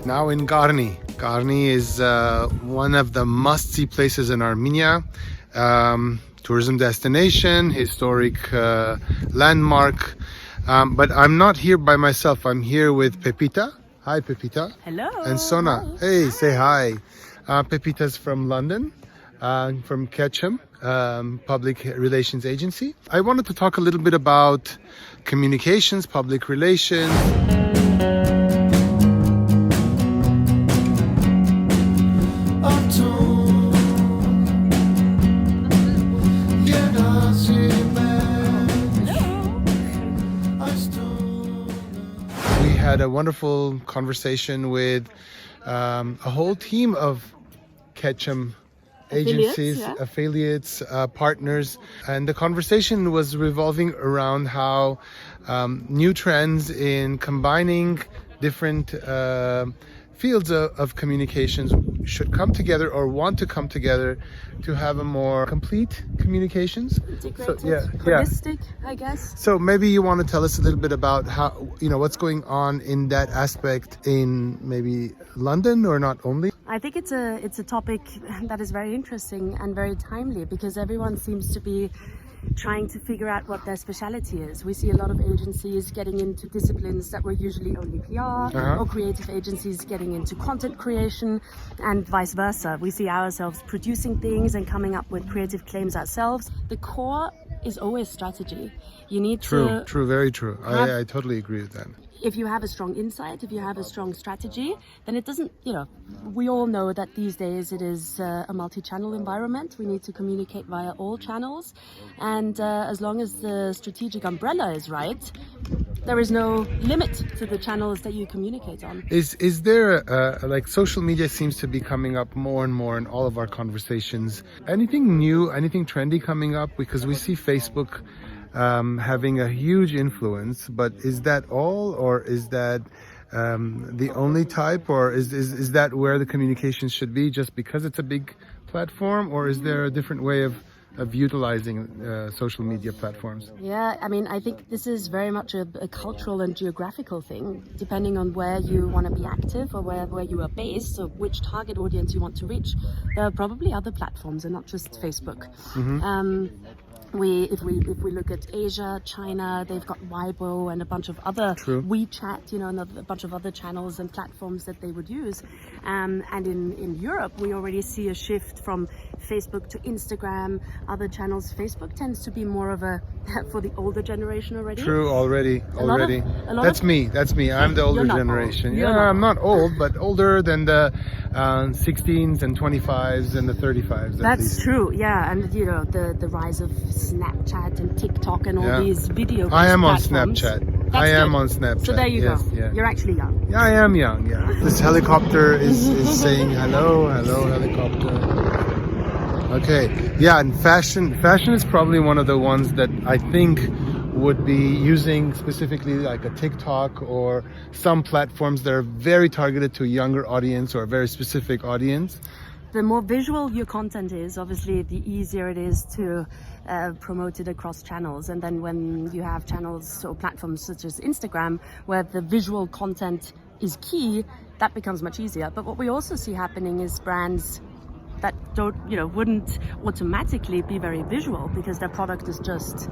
Now in Garni. Garni is one of the must-see places in Armenia. Tourism destination, historic landmark. But I'm not here by myself. I'm here with Pepita. Hi, Pepita. Hello. And Sona. Hi. Hey, say hi. Pepita's from London, from Ketchum Public Relations Agency. I wanted to talk a little bit about communications, public relations. Had a wonderful conversation with a whole team of Ketchum agencies, affiliates, partners, and the conversation was revolving around how new trends in combining different fields of communications should come together or want to come together to have a more complete communications. Integrated, holistic, I guess. So maybe you want to tell us a little bit about how, what's going on in that aspect in maybe London, or not only? I think it's a topic that is very interesting and very timely, because everyone seems to be trying to figure out what their speciality is. We see a lot of agencies getting into disciplines that were usually only PR, or creative agencies getting into content creation, and vice versa. We see ourselves producing things and coming up with creative claims ourselves. The core is always strategy. You need True, very true. I totally agree with that. If you have a strong insight, if you have a strong strategy, then it doesn't, we all know that these days it is a multi-channel environment. We need to communicate via all channels. And as long as the strategic umbrella is right, there is no limit to the channels that you communicate on. Is there, like, social media seems to be coming up more and more in all of our conversations. Anything new, anything trendy coming up? Because we see Facebook having a huge influence, but is that all, or is that the only type, or is that where the communication should be just because it's a big platform, or is there a different way of utilizing social media platforms? Yeah, I mean, I think this is very much a cultural and geographical thing, depending on where you want to be active or where you are based, or which target audience you want to reach. There are probably other platforms and not just Facebook. If we look at Asia, China, they've got Weibo and a bunch of other WeChat, and a bunch of other channels and platforms that they would use. And in Europe, we already see a shift from Facebook to Instagram, other channels. Facebook tends to be more of a for the older generation already. True, already. That's me. I'm the older generation. I'm not old, but older than the 16s and 25s and the 35s. That's true. Yeah, and the rise of Snapchat and TikTok and all these video I am on platforms. Snapchat. I am on Snapchat. So there you go. Yeah. You're actually young. Yeah, I am young. Yeah. This helicopter is saying hello, helicopter. Okay. Yeah, and fashion is probably one of the ones that I think would be using specifically like a TikTok or some platforms that are very targeted to a younger audience or a very specific audience. The more visual your content is, obviously, the easier it is to promote it across channels. And then when you have channels or platforms such as Instagram, where the visual content is key, that becomes much easier. But what we also see happening is brands that wouldn't automatically be very visual because their product is just,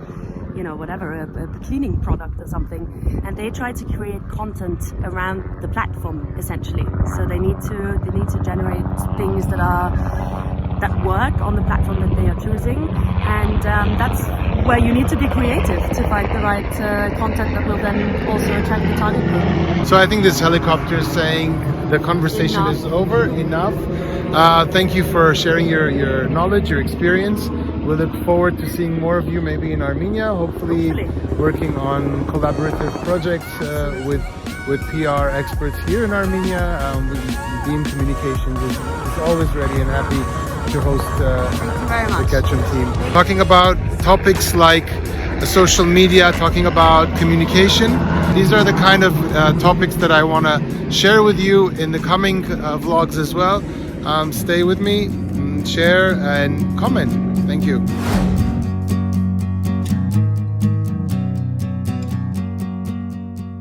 a cleaning product or something, and they try to create content around the platform essentially. So they need to generate things that work on the platform that they are choosing, and that's where you need to be creative to find the right content that will then also attract the target group. So I think this helicopter is saying the conversation is over. Enough. Thank you for sharing your knowledge, your experience. We look forward to seeing more of you maybe in Armenia, hopefully working on collaborative projects with PR experts here in Armenia. Deem Communications is always ready and happy to host the Ketchum team. Talking about topics like social media, talking about communication. These are the kind of topics that I want to share with you in the coming vlogs as well. Stay with me, share and comment. Thank you.